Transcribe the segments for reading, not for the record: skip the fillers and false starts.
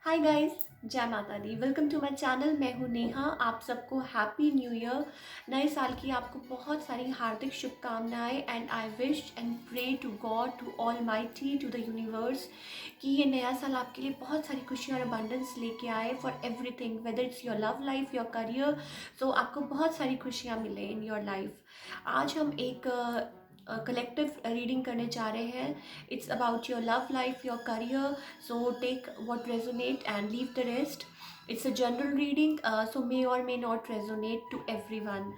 हाय guys, जय माता दी। Welcome to my channel. मैं हूँ नेहा। आप सबको हैप्पी न्यू ईयर। नए साल की आपको बहुत सारी हार्दिक शुभकामनाएं and I wish and pray to God, to almighty, to the universe कि ये नया साल आपके लिए बहुत सारी खुशियाँ और अबंडेंस लेके आए for everything, whether it's your love life, your career. So आपको बहुत सारी खुशियाँ मिले इन योर लाइफ। आज हम एक कलेक्टिव रीडिंग करने जा रहे हैं। It's about your love life, your career. So take what resonate and leave the rest. It's a general reading, so may or may not resonate to everyone.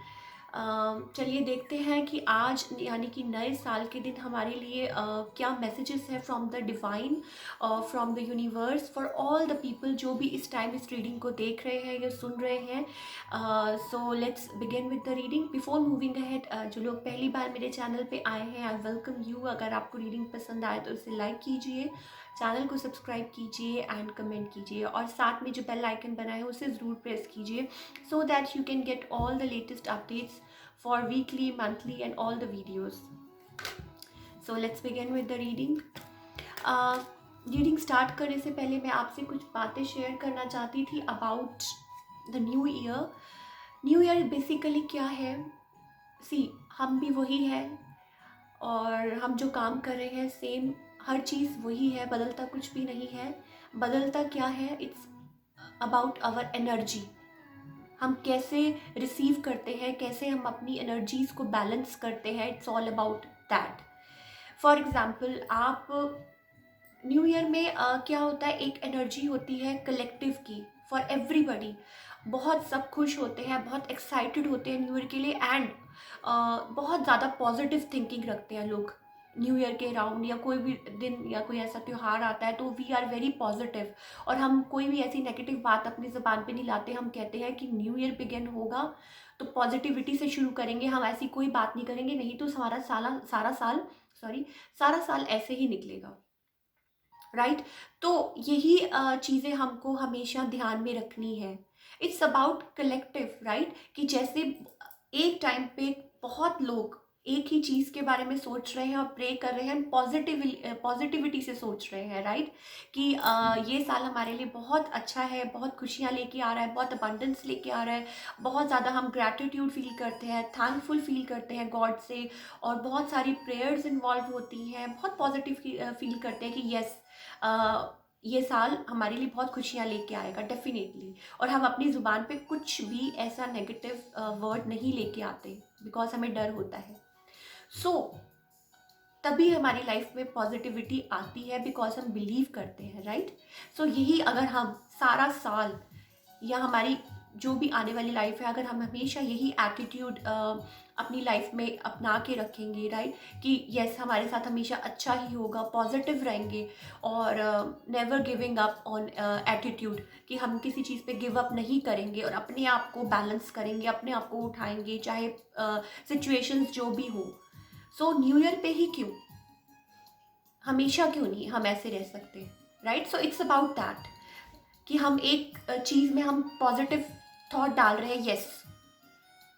चलिए देखते हैं कि आज यानी कि नए साल के दिन हमारे लिए क्या मैसेजेस है from the divine, from the universe, for all the people जो भी इस टाइम इस रीडिंग को देख रहे हैं या सुन रहे हैं। So let's begin with the reading. Before moving ahead, जो लोग पहली बार मेरे चैनल पे आए हैं, आई वेलकम यू। अगर आपको रीडिंग पसंद आए तो इसे लाइक कीजिए, चैनल को सब्सक्राइब कीजिए एंड कमेंट कीजिए, और साथ में जो बेल आइकन बना है उसे ज़रूर प्रेस कीजिए so that you can get all the latest updates for weekly, monthly and all the videos. So let's begin with the reading. Reading start करने से पहले मैं आपसे कुछ बातें शेयर करना चाहती थी about the new year. New year basically क्या है? सी, हम भी वही है और हम जो काम कर रहे हैं सेम, हर चीज़ वही है, बदलता कुछ भी नहीं है। बदलता क्या है? It's about our energy. हम कैसे रिसीव करते हैं, कैसे हम अपनी एनर्जीज़ को बैलेंस करते हैं, it's all about that. For example, आप न्यू ईयर में क्या होता है, एक एनर्जी होती है कलेक्टिव की फॉर एवरीबडी। बहुत सब खुश होते हैं, बहुत एक्साइटेड होते हैं न्यू ईयर के लिए, एंड बहुत ज़्यादा पॉजिटिव थिंकिंग रखते हैं लोग न्यू ईयर के अराउंड, या कोई भी दिन या कोई ऐसा त्यौहार आता है तो वी आर वेरी पॉजिटिव। और हम कोई भी ऐसी नेगेटिव बात अपनी ज़बान पे नहीं लाते। हम कहते हैं कि न्यू ईयर बिगिन होगा तो पॉजिटिविटी से शुरू करेंगे, हम ऐसी कोई बात नहीं करेंगे, नहीं तो सारा साल ऐसे ही निकलेगा। राइट? तो यही चीज़ें हमको हमेशा ध्यान में रखनी है। It's about collective, right? कि जैसे एक टाइम पे बहुत लोग एक ही चीज़ के बारे में सोच रहे हैं और प्रे कर रहे हैं, पॉजिटिविटी से सोच रहे हैं, राइट? कि ये साल हमारे लिए बहुत अच्छा है, बहुत खुशियाँ लेके आ रहा है, बहुत अबंडेंस लेके आ रहा है, बहुत ज़्यादा हम ग्रैटिट्यूड फील करते हैं, थैंकफुल फील करते हैं गॉड से, और बहुत सारी प्रेयर्स इन्वॉल्व होती हैं, बहुत पॉजिटिव फील करते हैं कि यस, ये साल हमारे लिए बहुत खुशियाँ लेके आएगा डेफिनेटली। और हम अपनी ज़ुबान पे कुछ भी ऐसा नेगेटिव वर्ड नहीं लेके आते, बिकॉज हमें डर होता है। सो तभी हमारी लाइफ में पॉजिटिविटी आती है, बिकॉज हम बिलीव करते हैं, राइट? सो यही अगर हम सारा साल या हमारी जो भी आने वाली लाइफ है, अगर हम हमेशा यही एटीट्यूड अपनी लाइफ में अपना के रखेंगे, राइट? कि यस, हमारे साथ हमेशा अच्छा ही होगा, पॉजिटिव रहेंगे, और never giving up on attitude, कि हम किसी चीज़ पे गिव अप नहीं करेंगे और अपने आप को बैलेंस करेंगे, अपने आप को उठाएंगे, चाहे सिचुएशंस जो भी हो। सो न्यू ईयर पे ही क्यों, हमेशा क्यों नहीं हम ऐसे रह सकते, right? So it's about that कि हम एक चीज़ में हम पॉजिटिव थॉट डाल रहे हैं, यस,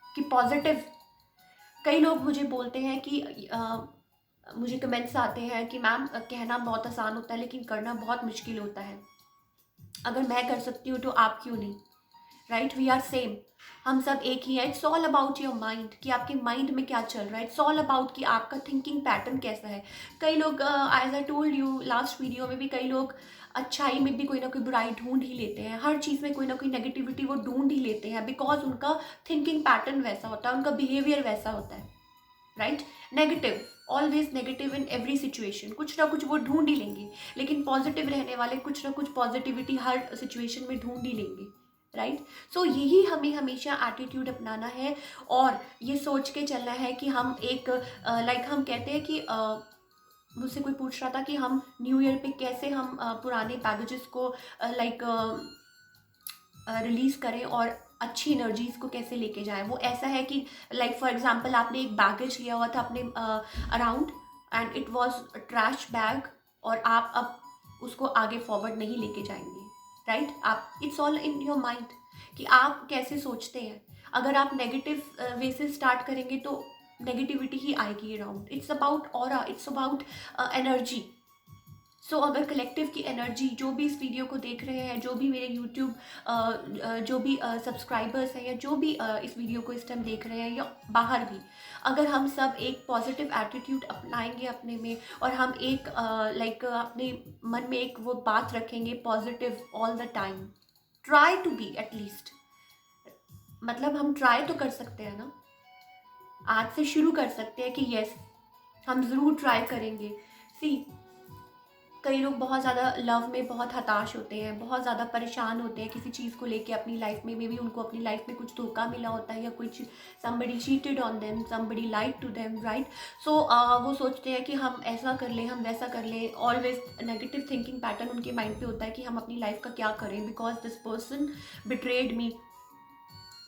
कि पॉजिटिव। कई लोग मुझे बोलते हैं कि मुझे कमेंट्स आते हैं कि मैम, कहना बहुत आसान होता है लेकिन करना बहुत मुश्किल होता है। अगर मैं कर सकती हूँ तो आप क्यों नहीं? राइट? वी आर सेम, हम सब एक ही हैं। It's all about your mind, कि आपके माइंड में क्या चल रहा है। इट्स ऑल अबाउट कि आपका थिंकिंग पैटर्न कैसा है। कई लोग, as I told you last video में भी, कई लोग अच्छाई में भी कोई ना कोई बुराई ढूंढ ही लेते हैं, हर चीज़ में कोई ना कोई नेगेटिविटी वो ढूंढ ही लेते हैं, बिकॉज उनका थिंकिंग पैटर्न वैसा होता है, उनका बिहेवियर वैसा होता है, right? Negative, always negative in every situation, कुछ ना कुछ वो ढूंढ ही लेंगे। लेकिन पॉजिटिव रहने वाले कुछ ना कुछ पॉजिटिविटी हर सिचुएशन में ढूंढ ही लेंगे, राइट? सो यही हमें हमेशा एटीट्यूड अपनाना है, और ये सोच के चलना है कि हम एक लाइक हम कहते हैं कि मुझसे कोई पूछ रहा था कि हम न्यू ईयर पे कैसे हम पुराने बैगेजेस को लाइक रिलीज़ करें और अच्छी एनर्जीज़ को कैसे लेके जाएं। वो ऐसा है कि लाइक फॉर एग्जांपल, आपने एक बैगेज लिया हुआ था अपने around, and it was trash bag, और आप अब उसको आगे फॉरवर्ड नहीं लेके जाएंगे, राइट? आप, it's all in your mind कि आप कैसे सोचते हैं। अगर आप नेगेटिव वे से स्टार्ट करेंगे तो नेगेटिविटी ही आएगी around. It's about aura, it's about energy. So अगर कलेक्टिव की एनर्जी, जो भी इस वीडियो को देख रहे हैं, जो भी मेरे यूट्यूब जो भी सब्सक्राइबर्स हैं, या जो भी इस वीडियो को इस टाइम देख रहे हैं या बाहर भी, अगर हम सब एक पॉजिटिव एटीट्यूड अपनाएंगे अपने में, और हम एक अपने मन में एक वो बात रखेंगे positive all the time, try to be at least, मतलब हम ट्राई तो कर सकते हैं ना, आज से शुरू कर सकते हैं कि यस हम ज़रूर ट्राई करेंगे। सी, कई लोग बहुत ज़्यादा लव में बहुत हताश होते हैं, बहुत ज़्यादा परेशान होते हैं किसी चीज़ को लेके अपनी लाइफ में, मे बी उनको अपनी लाइफ में कुछ धोखा मिला होता है, या कुछ somebody cheated on them, somebody lied to them, right? So वो सोचते हैं कि हम ऐसा कर लें, हम वैसा कर लें, ऑलवेज नेगेटिव थिंकिंग पैटर्न उनके माइंड पे होता है कि हम अपनी लाइफ का क्या करें, because this person betrayed me,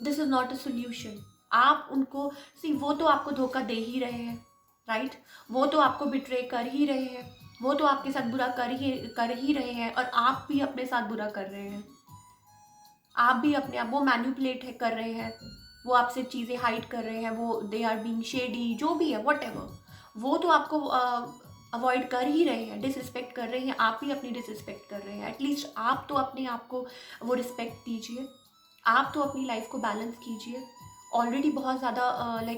this is not a solution. आप उनको, सी, वो तो आपको धोखा दे ही रहे हैं, राइट? वो तो आपको बिट्रे कर ही रहे हैं, वो तो आपके साथ बुरा कर ही रहे हैं, और आप भी अपने साथ बुरा कर रहे हैं, आप भी अपने आप, वो मैनिपुलेट कर रहे हैं, वो आपसे चीज़ें हाइड कर रहे हैं, वो दे आर बीइंग शेडी, जो भी है वट एवर, वो तो आपको अवॉइड कर ही रहे हैं, डिसरिस्पेक्ट कर रहे हैं, आप भी अपनी डिसरिस्पेक्ट कर रहे हैं। एटलीस्ट आप तो अपने आप को वो रिस्पेक्ट दीजिए, आप तो अपनी लाइफ को बैलेंस कीजिए। ऑलरेडी बहुत ज़्यादा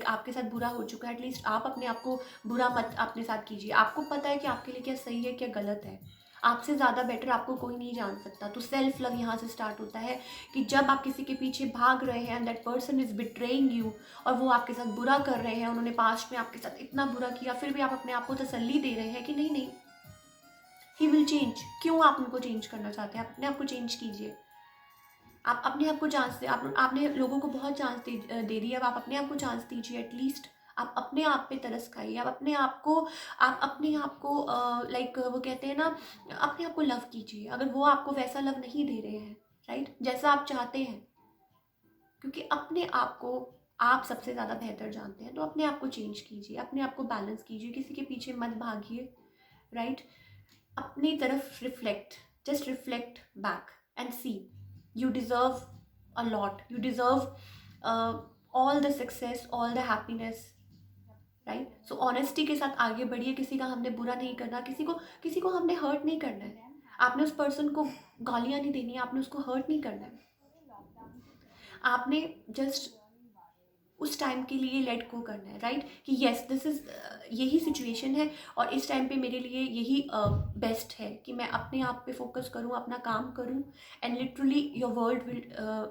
आपके साथ बुरा हो चुका है, एटलीस्ट आप अपने आप को बुरा मत अपने साथ कीजिए। आपको पता है कि आपके लिए क्या सही है, क्या गलत है, आपसे ज़्यादा बेटर आपको कोई नहीं जान सकता। तो सेल्फ लव यहाँ से स्टार्ट होता है कि जब आप किसी के पीछे भाग रहे हैं, that person is betraying you, और वो आपके साथ बुरा कर रहे हैं, उन्होंने पास्ट में आपके साथ इतना बुरा किया, फिर भी आप अपने आप को तसल्ली दे रहे हैं कि नहीं नहीं, ही विल चेंज। क्यों आप उनको चेंज करना चाहते हैं? आप अपने आप को चेंज कीजिए। आप अपने आप को चांस दे, आपने लोगों को बहुत चांस दे दी, अब आप अपने आप को चांस दीजिए एटलीस्ट। आप अपने आप पे तरस खाइए, आप अपने आप को, वो कहते हैं ना, अपने आप को लव कीजिए, अगर वो आपको वैसा लव नहीं दे रहे हैं, राइट, जैसा आप चाहते हैं, क्योंकि अपने आप को आप सबसे ज़्यादा बेहतर जानते हैं। तो अपने आप को चेंज कीजिए, अपने आप को बैलेंस कीजिए, किसी के पीछे मत भागिए, राइट? अपनी तरफ reflect, just reflect back and see, you deserve a lot, you deserve all the success, all the happiness, right? So honesty के साथ आगे बढ़िए, किसी का हमने बुरा नहीं करना, किसी को हमने हर्ट नहीं करना है, आपने उस पर्सन को गालियाँ नहीं देनी है, आपने उसको हर्ट नहीं करना है, आपने जस्ट उस टाइम के लिए लेट गो करना है, राइट? कि येस दिस इज़, यही सिचुएशन है, और इस टाइम पे मेरे लिए यही बेस्ट है कि मैं अपने आप पे फोकस करूँ, अपना काम करूँ, and literally your world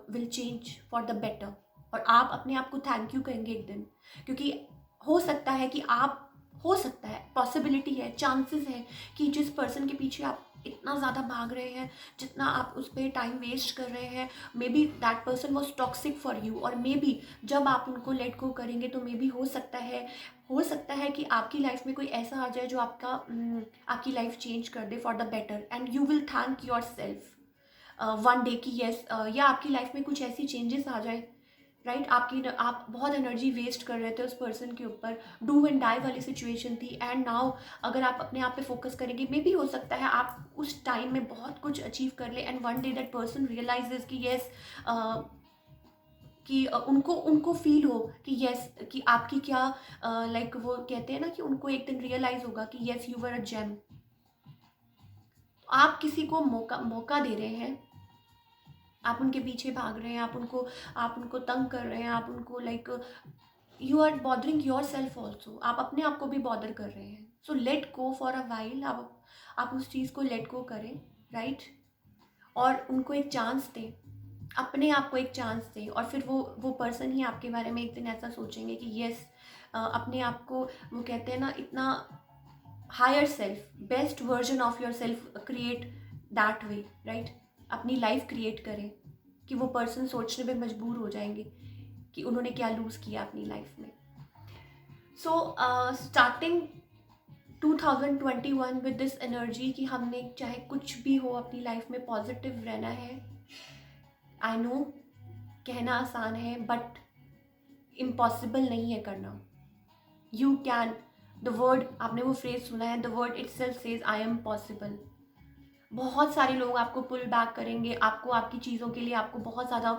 will change for the better. और आप अपने आप को थैंक यू कहेंगे एक दिन, क्योंकि हो सकता है कि आप, हो सकता है, पॉसिबिलिटी है, चांसेस है कि जिस पर्सन के पीछे आप इतना ज़्यादा भाग रहे हैं, जितना आप उस पर टाइम वेस्ट कर रहे हैं, may be that person was toxic for you, और मे बी जब आप उनको लेट गो करेंगे तो मे बी हो सकता है कि आपकी लाइफ में कोई ऐसा आ जाए जो आपकी लाइफ चेंज कर दे for the better, and you will thank yourself one day कि येस, या आपकी लाइफ में कुछ ऐसी चेंजेस आ जाए, राइट? आप बहुत एनर्जी वेस्ट कर रहे थे उस पर्सन के ऊपर, डू एंड डाई वाली सिचुएशन थी, एंड नाउ अगर आप अपने आप पे फोकस करेंगे, मे बी हो सकता है आप उस टाइम में बहुत कुछ अचीव कर ले, and one day that person realises कि येस, कि उनको उनको फील हो कि येस, कि आपकी क्या, वो कहते हैं ना कि उनको एक दिन रियलाइज होगा कि yes you were a gem. आप किसी को मौका दे रहे हैं, आप उनके पीछे भाग रहे हैं, आप उनको तंग कर रहे हैं, आप उनको you are bothering yourself also, आप अपने आप को भी बॉदर कर रहे हैं। So let go for a while, आप उस चीज़ को लेट गो करें, राइट? और उनको एक चांस दें, अपने आप को एक चांस दें, और फिर वो पर्सन ही आपके बारे में एक दिन ऐसा सोचेंगे कि येस, अपने आप को, वो कहते हैं ना, इतना higher self, best version of yourself create that way, right? अपनी लाइफ क्रिएट करें कि वो पर्सन सोचने पे मजबूर हो जाएंगे कि उन्होंने क्या लूज़ किया अपनी लाइफ में। So starting 2021 with this energy कि हमने चाहे कुछ भी हो अपनी लाइफ में पॉजिटिव रहना है। आई नो कहना आसान है, बट इम्पॉसिबल नहीं है करना। यू कैन, द वर्ड, आपने वो फ्रेज सुना है, the word itself says I am possible. बहुत सारे लोग आपको पुल बैक करेंगे, आपको आपकी चीज़ों के लिए आपको बहुत ज़्यादा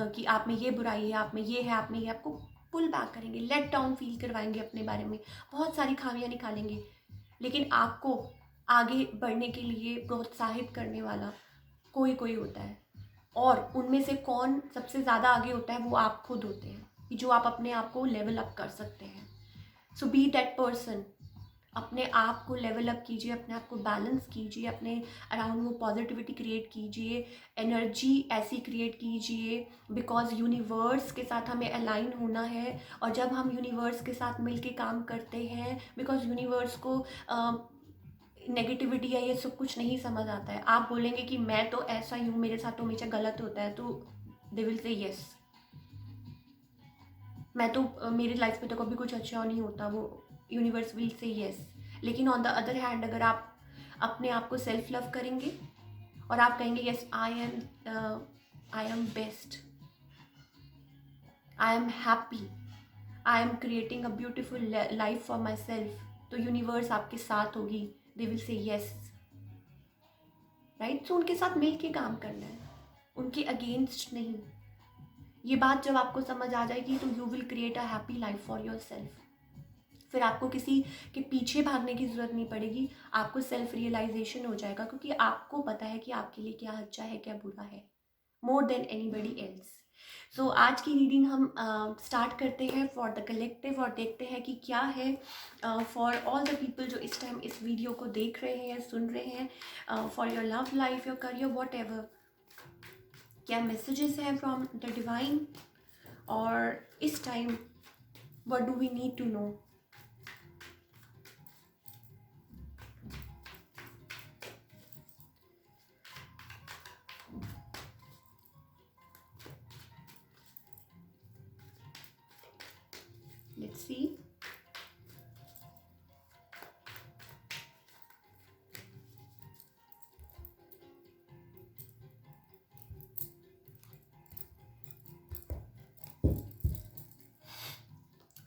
कि आप में ये बुराई है, आप में ये है, आप में ये, आपको पुल बैक करेंगे, लेट डाउन फील करवाएंगे अपने बारे में, बहुत सारी खामियां निकालेंगे, लेकिन आपको आगे बढ़ने के लिए प्रोत्साहित करने वाला कोई कोई होता है। और उनमें से कौन सबसे ज़्यादा आगे होता है, वो आप खुद होते हैं, कि जो आप अपने आप को लेवल अप कर सकते हैं। सो बी दैट पर्सन। अपने आप को लेवल अप कीजिए, अपने आप को बैलेंस कीजिए, अपने अराउंड वो पॉजिटिविटी क्रिएट कीजिए, एनर्जी ऐसी क्रिएट कीजिए, बिकॉज यूनिवर्स के साथ हमें अलाइन होना है। और जब हम यूनिवर्स के साथ मिलके काम करते हैं, बिकॉज यूनिवर्स को नेगेटिविटी या ये सब कुछ नहीं समझ आता है। आप बोलेंगे कि मैं तो ऐसा ही हूँ, मेरे साथ तो हमेशा गलत होता है, तो दे विल से यस, मैं तो मेरी लाइफ में तो कभी कुछ अच्छा नहीं होता, वो यूनिवर्स विल से यस। लेकिन ऑन द अदर हैंड, अगर आप अपने आप को सेल्फ लव करेंगे और आप कहेंगे yes, I am best, I am happy, I am creating a beautiful life for myself, तो यूनिवर्स आपके साथ होगी, they will say yes. Right? So उनके साथ मिल के काम करना है, उनके अगेंस्ट नहीं। ये बात जब आपको समझ आ जाएगी तो you will create a happy life for your self. फिर आपको किसी के पीछे भागने की ज़रूरत नहीं पड़ेगी, आपको सेल्फ रियलाइजेशन हो जाएगा, क्योंकि आपको पता है कि आपके लिए क्या अच्छा है, क्या बुरा है, मोर देन एनीबडी एल्स। सो आज की रीडिंग हम स्टार्ट करते हैं फॉर द कलेक्टिव, और देखते हैं कि क्या है फॉर ऑल द पीपल जो इस टाइम इस वीडियो को देख रहे हैं या सुन रहे हैं, for your love life, your career, whatever. क्या मैसेजेस हैं फ्रॉम द डिवाइन, और इस time what do we need to know. Let's see.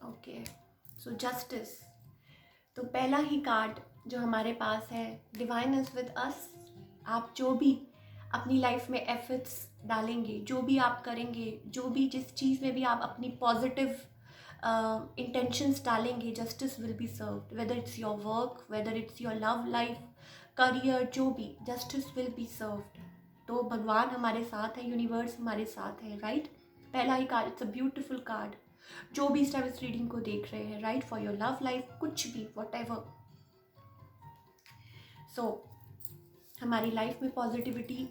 Okay, so justice. तो पहला ही कार्ड जो हमारे पास है, डिवाइन इज विद अस। आप जो भी अपनी लाइफ में एफर्ट्स डालेंगे, जो भी आप करेंगे, जो भी जिस चीज़ में भी आप अपनी पॉजिटिव इंटेंशंस डालेंगे, justice will be served, weather it's your work, weather it's your love life, career, जो भी, जस्टिस विल बी सर्व्ड। तो भगवान हमारे साथ है, यूनिवर्स हमारे साथ है, राइट? पहला ही card, it's a beautiful card. जो भी इस टाइम इस रीडिंग को देख रहे हैं, right, for your love life, कुछ भी, वॉट एवर। सो हमारी लाइफ में पॉजिटिविटी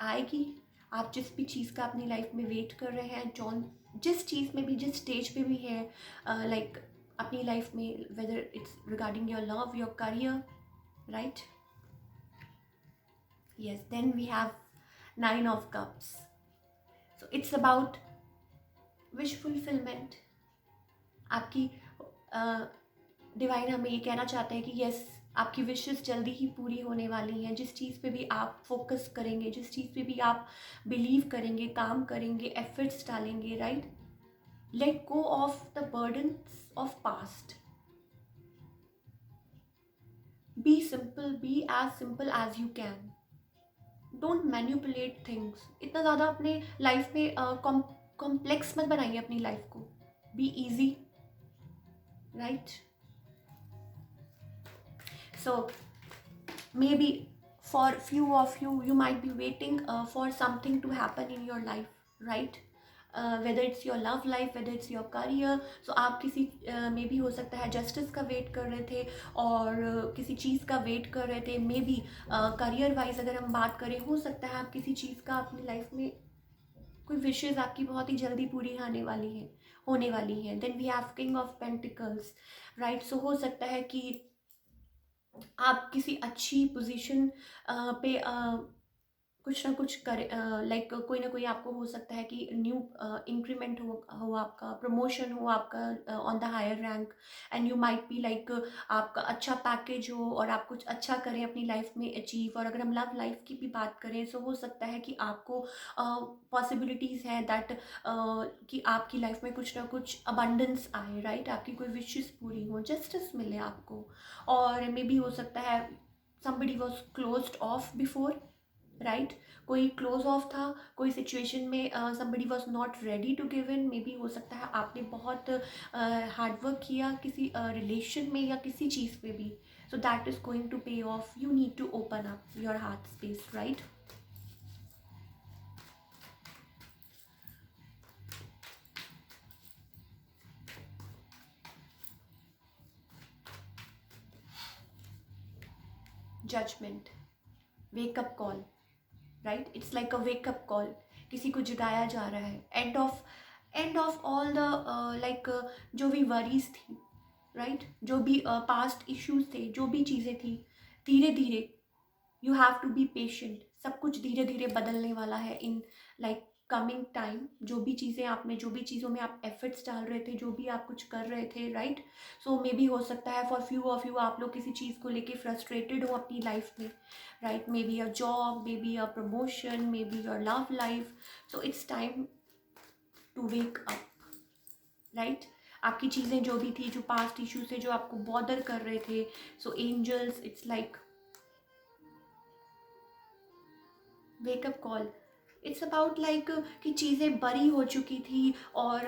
आएगी। आप जिस भी चीज़ का अपनी लाइफ में वेट कर रहे हैं, जॉन जिस चीज़ में भी, जिस स्टेज पे भी है, लाइक अपनी लाइफ में, whether it's regarding your love, your career, right? yes, then we have 9 of cups. So it's about wish fulfillment. आपकी डिवाइन हमें ये कहना चाहते हैं कि यस, आपकी विशेस जल्दी ही पूरी होने वाली हैं। जिस चीज़ पे भी आप फोकस करेंगे, जिस चीज़ पे भी आप बिलीव करेंगे, काम करेंगे, एफर्ट्स डालेंगे, right? Let go of the burdens of past. Be simple, be as simple as you can. Don't manipulate things. इतना ज़्यादा अपने लाइफ में कॉम्प्लेक्स मत बनाइए अपनी लाइफ को। Be easy, right? So maybe for few of you, you might be waiting for something to happen in your life, right? Whether it's your love life, whether it's your career. So आप किसी में भी हो सकता है justice का wait कर रहे थे, और किसी चीज़ का वेट कर रहे थे। मे बी करियर वाइज अगर हम बात करें, हो सकता है आप किसी चीज़ का अपनी लाइफ में, कोई विशेज़ आपकी बहुत ही जल्दी पूरी होने वाली हैं। Then we have king of pentacles, right? So हो सकता है कि आप किसी अच्छी पोजीशन पे कुछ ना कुछ करे, लाइक कोई ना कोई आपको हो सकता है कि न्यू इंक्रीमेंट हो आपका, प्रमोशन हो आपका on the higher rank, and you might be like आपका अच्छा पैकेज हो और आप कुछ अच्छा करें अपनी लाइफ में अचीव। और अगर हम लव लाइफ की भी बात करें, सो हो सकता है कि आपको पॉसिबिलिटीज़ है दैट कि आपकी लाइफ में कुछ ना कुछ अबंडेंस आए, राइट? आपकी कोई विशेस पूरी हो, जस्टिस मिले आपको। और मे बी हो सकता है somebody was closed off before, right? कोई क्लोज ऑफ था, कोई सिचुएशन में somebody was not ready to give in। May be हो सकता है आपने बहुत हार्ड वर्क किया किसी रिलेशन में या किसी चीज़ पे भी, So that is going to pay off. You need to open up your heart space, right? Judgment, wake up call, right? It's like a wake up call. किसी को जगाया जा रहा है. End of all the जो भी worries थी, right जो भी पास्ट इश्यूज थे, जो भी चीज़ें थी, धीरे धीरे you have to be patient. सब कुछ धीरे धीरे बदलने वाला है इन लाइक कमिंग टाइम. जो भी चीज़ें आप में, जो भी चीज़ों में आप एफर्ट्स डाल रहे थे, जो भी आप कुछ कर रहे थे, राइट. सो मे बी हो सकता है फॉर फ्यू ऑफ यू आप लोग किसी चीज़ को लेके फ्रस्ट्रेटेड हो अपनी लाइफ में, right. Maybe a job, maybe a promotion, maybe your love life. So it's time to wake up, right. आपकी चीज़ें जो भी थी, जो पास्ट इश्यूज थे, जो आपको बॉदर कर रहे थे, so angels, it's like wake up call. It's about like कि चीज़ें बड़ी हो चुकी थी और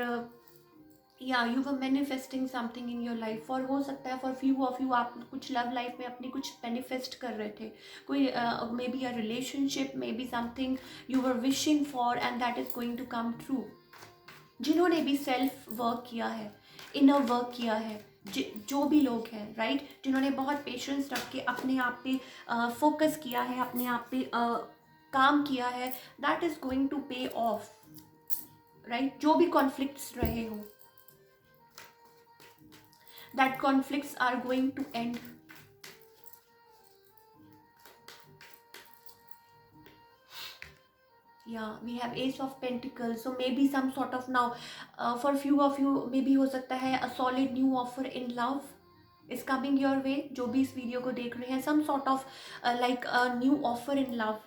या you were manifesting something in your life. और हो सकता है फॉर फ्यू ऑफ यू आप कुछ लव लाइफ में अपनी कुछ मैनिफेस्ट कर रहे थे. कोई maybe a relationship, maybe something you were wishing for and that is going to come true. जिन्होंने भी सेल्फ वर्क किया है, इनर वर्क किया है, जो भी लोग हैं, राइट, जिन्होंने बहुत पेशेंस रख के अपने आप पे फोकस किया है, अपने आप पे काम किया है, that is going to pay off, right. जो भी कॉन्फ्लिक्ट्स रहे हो, that conflicts are going to end. Yeah, we have Ace of Pentacles. So maybe some sort of now, for few of you, maybe हो सकता है a solid new offer in love is coming your way. जो भी इस video को देख रहे हैं, some sort of like a new offer in love,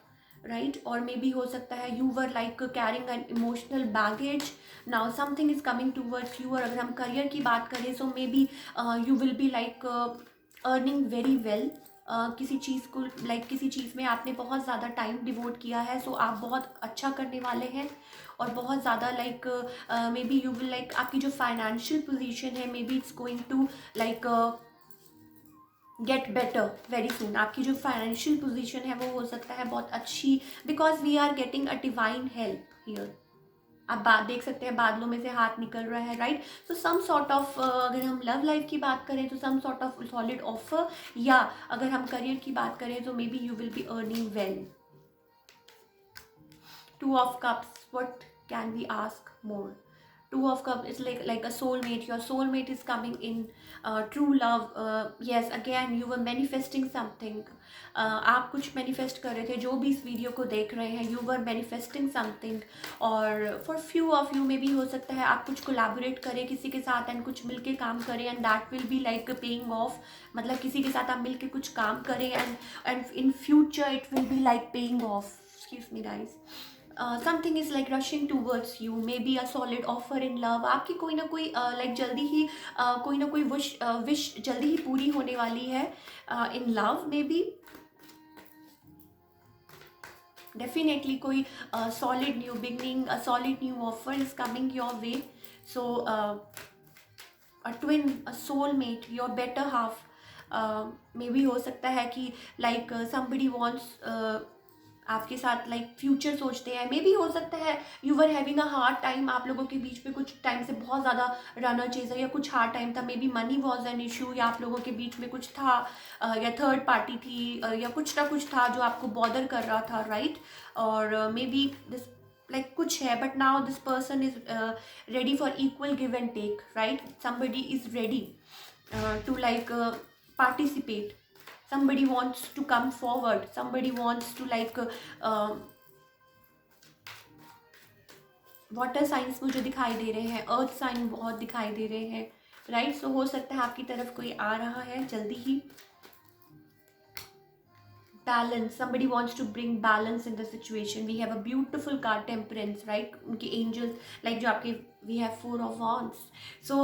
right? और maybe हो सकता है you were like carrying an emotional baggage. Now something is coming towards you. और अगर हम करियर की बात करें, so maybe you will be like earning very well. किसी चीज़ को लाइक किसी चीज़ में आपने बहुत ज़्यादा टाइम डिवोट किया है, सो आप बहुत अच्छा करने वाले हैं. और बहुत ज़्यादा like maybe you will like आपकी जो फाइनेंशियल पोजीशन है, maybe it's going to like get better very soon. आपकी जो फाइनेंशियल पोजीशन है वो हो सकता है बहुत अच्छी, because we are getting a divine help here. आप बात देख सकते हैं, बादलों में से हाथ निकल रहा है, right. So some sort of अगर हम लव लाइफ की बात करें तो some sort of solid offer, या अगर हम करियर की बात करें तो maybe you will be earning well. Two of cups, what can we ask more. Two of Cups is like a soulmate. Your soulmate is coming in. True love. Yes, again you were manifesting something. आप कुछ manifest कर रहे थे, जो भी इस video को देख रहे हैं, you were manifesting something. और for few of you maybe हो सकता है आप कुछ collaborate करें किसी के साथ and कुछ मिलके काम करें and that will be like paying off. मतलब किसी के साथ आप मिलके कुछ काम करें and in future it will be like paying off. Excuse me guys. Something is like rushing towards you, may be a solid offer in love. आपकी कोई ना कोई लाइक जल्दी ही कोई ना कोई विश जल्दी ही पूरी होने वाली है in love. Maybe definitely कोई solid new beginning, a solid new offer is coming your way. So a twin, a soulmate, your better half. Maybe हो सकता है कि लाइक समबडी वॉन्ट्स आपके साथ लाइक फ्यूचर सोचते हैं. May be हो सकता है you were having a hard time. आप लोगों के बीच में कुछ टाइम से बहुत ज़्यादा रनर चेज़र या कुछ हार्ड टाइम था. May be money was an issue, या आप लोगों के बीच में कुछ था, या थर्ड पार्टी थी, या कुछ ना कुछ था जो आपको बॉदर कर रहा था, राइट. और मे बी दिस लाइक कुछ है, but now this person is ready for equal give and take, right. Somebody is ready to like participate. Somebody wants to come forward. Somebody wants to like water science मुझे दिखाई दे रहे हैं, अर्थ sign बहुत दिखाई दे रहे हैं, राइट. सो हो सकता है आपकी तरफ कोई आ रहा है जल्दी ही. balance, somebody wants to bring balance in the situation. We have a beautiful card, temperance, right. उनके angels like जो आपके we have 4 of wands. So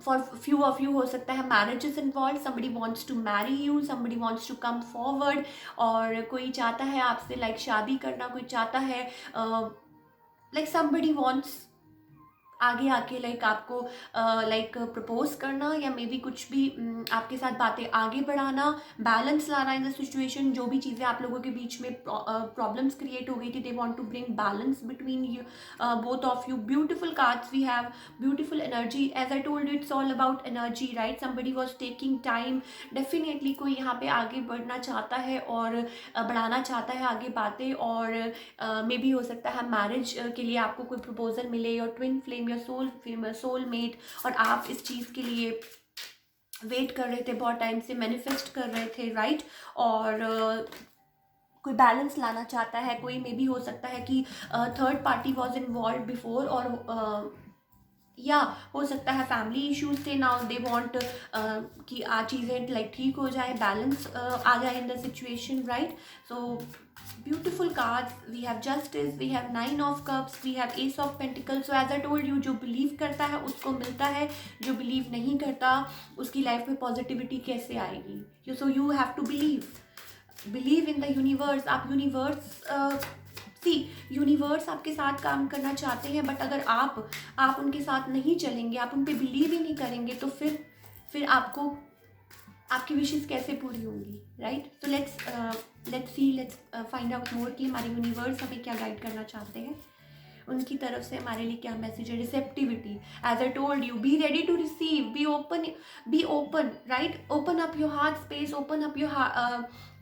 for few of you हो सकता है marriage is involved. Somebody wants to marry you, somebody wants to come forward. और कोई चाहता है आपसे like शादी करना, कोई चाहता है like somebody wants आगे आके लाइक आपको लाइक प्रपोज करना, या मे बी कुछ भी आपके साथ बातें आगे बढ़ाना, बैलेंस लाना इन द सिचुएशन। जो भी चीज़ें आप लोगों के बीच में प्रॉब्लम्स क्रिएट हो गई थी, they want to bring balance between you, both of you. Beautiful cards we have, beautiful energy. As I told you, it's all about energy, right? Somebody was taking time. Definitely कोई यहाँ पे आगे बढ़ना चाहता है और बढ़ाना चाहता है आगे बातें, और मे बी हो सकता है मैरिज के लिए आपको कोई प्रपोजल मिले, और ट्विन फ्लेम या सोलमेट, और आप इस चीज़ के लिए वेट कर रहे थे, बहुत टाइम से मैनिफेस्ट कर रहे थे, राइट? और कोई बैलेंस लाना चाहता है, कोई मे बी हो सकता है कि third party was involved before, और या हो सकता है फैमिली इश्यूज थे, नाउ दे वांट कि चीज़ें लाइक ठीक हो जाए, बैलेंस आ जाए in the situation, right? So beautiful cards, we have justice, we have 9 of cups, we have ace of pentacles. So as I told you, जो believe करता है उसको मिलता है, जो बिलीव नहीं करता उसकी लाइफ में पॉजिटिविटी कैसे आएगी? So you have to believe in the universe. आप यूनिवर्स आपके साथ काम करना चाहते हैं, बट अगर आप उनके साथ नहीं चलेंगे, आप उन पे बिलीव ही नहीं करेंगे, तो फिर आपको आपकी विशेस कैसे पूरी होंगी, राइट? तो लेट्स फाइंड आउट मोर कि हमारे यूनिवर्स हमें क्या गाइड करना चाहते हैं, उनकी तरफ से हमारे लिए क्या मैसेज है। Receptivity, as I told you, be ready to receive, be open, right? Open up your heart space, open up your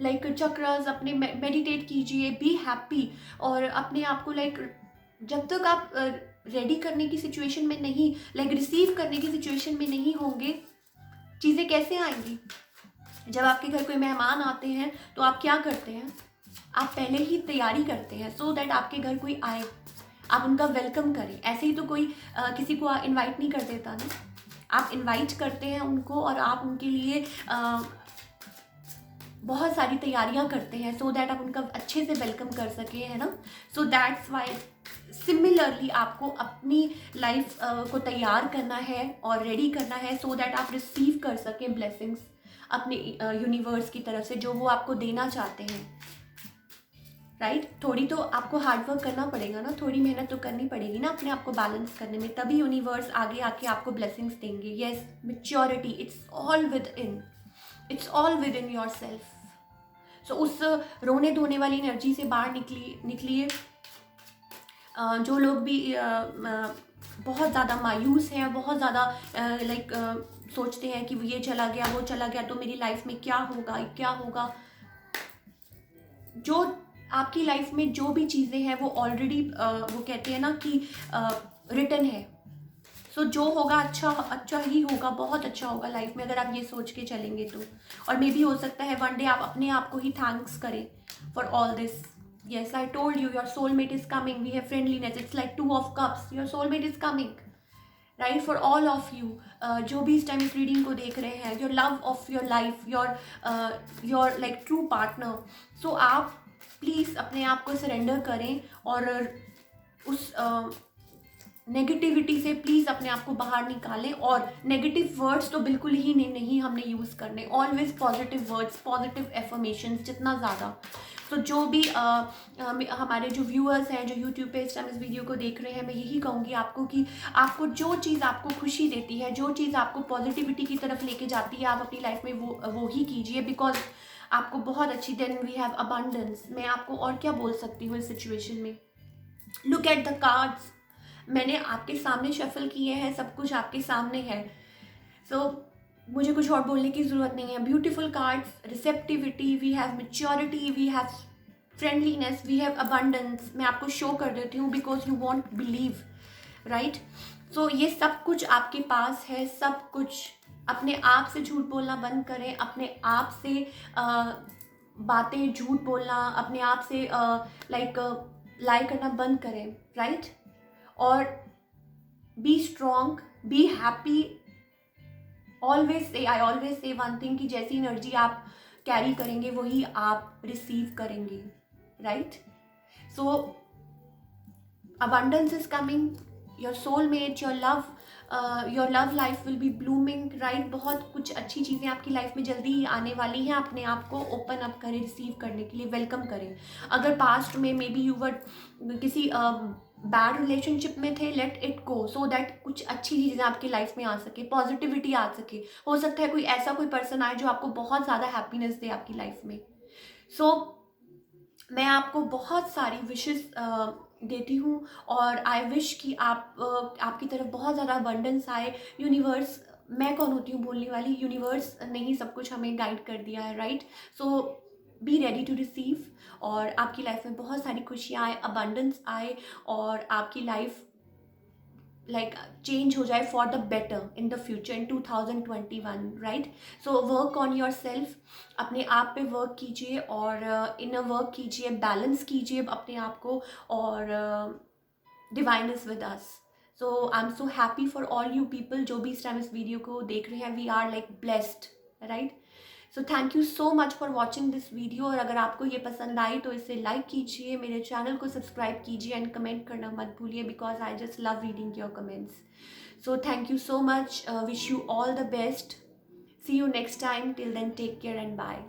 like chakras, अपने मेडिटेट कीजिए, बी हैप्पी, और अपने आप को लाइक जब तक आप रेडी करने की सिचुएशन में नहीं, लाइक रिसीव करने की सिचुएशन में नहीं होंगे, चीज़ें कैसे आएंगी? जब आपके घर कोई मेहमान आते हैं तो आप क्या करते हैं? आप पहले ही तैयारी करते हैं सो दैट आपके घर कोई आए, आप उनका वेलकम करें। ऐसे ही तो कोई किसी को इनवाइट नहीं कर देता ना, आप इनवाइट करते हैं उनको, और आप उनके लिए बहुत सारी तैयारियां करते हैं सो दैट आप उनका अच्छे से वेलकम कर सकें, है ना? सो दैट्स वाई सिमिलरली आपको अपनी लाइफ को तैयार करना है और रेडी करना है सो दैट आप रिसीव कर सकें ब्लेसिंग्स अपने यूनिवर्स की तरफ से, जो वो आपको देना चाहते हैं, राइट? थोड़ी तो आपको हार्डवर्क करना पड़ेगा ना, थोड़ी मेहनत तो करनी पड़ेगी ना अपने आप को बैलेंस करने में, तभी यूनिवर्स आगे आके आपको ब्लेसिंग्स देंगे। Yes, maturity, it's all within yourself. So उस रोने धोने वाली एनर्जी से बाहर निकलिए। जो लोग भी बहुत ज़्यादा मायूस हैं, बहुत ज़्यादा लाइक सोचते हैं कि ये चला गया, वो चला गया, तो मेरी लाइफ में क्या होगा, जो आपकी लाइफ में जो भी चीज़ें हैं वो ऑलरेडी वो कहते हैं ना कि रिटन है। सो जो होगा अच्छा ही होगा, बहुत अच्छा होगा लाइफ में, अगर आप ये सोच के चलेंगे तो। और मे भी हो सकता है वन डे आप अपने आप को ही थैंक्स करें for all this. Yes, I told you, your soulmate is coming. We have friendliness. It's like 2 of cups. Your soulmate is coming, right? For all of you, जो भी इस टाइम इस reading को देख रहे हैं, your love of your life, your like true partner. So आप please अपने आप को सरेंडर करें, और उस नेगेटिविटी से प्लीज़ अपने आप को बाहर निकालें। और नेगेटिव वर्ड्स तो बिल्कुल ही नहीं हमने यूज़ करने। Always positive words, positive affirmations जितना ज़्यादा। तो जो भी हमारे जो व्यूअर्स हैं, जो यूट्यूब पे इस टाइम इस वीडियो को देख रहे हैं, मैं यही कहूँगी आपको कि आपको जो चीज़ आपको खुशी देती है, जो चीज़ आपको पॉजिटिविटी की तरफ लेके जाती है, आप अपनी लाइफ में वो ही कीजिए, बिकॉज आपको बहुत अच्छी, देन वी हैव अबंडेंस। मैं आपको और क्या बोल सकती हूँ इस सिचुएशन में? लुक एट द कार्ड्स, मैंने आपके सामने शफल किए हैं, सब कुछ आपके सामने है। सो मुझे कुछ और बोलने की ज़रूरत नहीं है। Beautiful cards, receptivity, we have maturity, we have friendliness, we have abundance. मैं आपको शो कर देती हूँ because you won't believe, right? So ये सब कुछ आपके पास है, सब कुछ। अपने आप से झूठ बोलना बंद करें, अपने आप से बातें झूठ बोलना, अपने आप से लाई करना बंद करें, राइट? और be strong, be happy. I always say one thing कि जैसी एनर्जी आप कैरी करेंगे वही आप रिसीव करेंगे, right? So abundance is coming, your soulmate, your love life will be blooming, right? बहुत कुछ अच्छी चीज़ें आपकी लाइफ में जल्दी ही आने वाली हैं। अपने आप को ओपन अप करें, रिसीव करने के लिए, वेलकम करें। अगर पास्ट में मे बी यू वर किसी बैड रिलेशनशिप में थे, let it go, so that कुछ अच्छी चीज़ें आपकी लाइफ में आ सके, पॉजिटिविटी आ सके। हो सकता है कोई ऐसा कोई पर्सन आए जो आपको बहुत ज़्यादा हैप्पीनेस दे आपकी लाइफ में। सो मैं आपको बहुत सारी विशेस देती हूँ, और आई विश कि आपकी तरफ बहुत ज़्यादा अबंडेंस आए। यूनिवर्स, मैं कौन होती हूँ बोलने वाली, यूनिवर्स ने ही सब कुछ हमें गाइड कर दिया है, right? So be ready to receive, और आपकी लाइफ में बहुत सारी खुशियाँ आए, अबंडेंस आए, और आपकी लाइफ लाइक चेंज हो जाए for the better in the future in 2021, right? So work on your self, अपने आप पे वर्क कीजिए, और इनर वर्क कीजिए, बैलेंस कीजिए अपने आप को, और divine is with us. So I am so happy for all you people जो भी इस टाइम इस वीडियो को देख रहे हैं। We are like blessed, right? So thank you so much for watching this video, और अगर आपको ये पसंद आई तो इसे लाइक कीजिए, मेरे चैनल को सब्सक्राइब कीजिए, एंड कमेंट करना मत भूलिए, because I just love reading your comments. So thank you so much, wish you all the best, see you next time, till then take care and bye.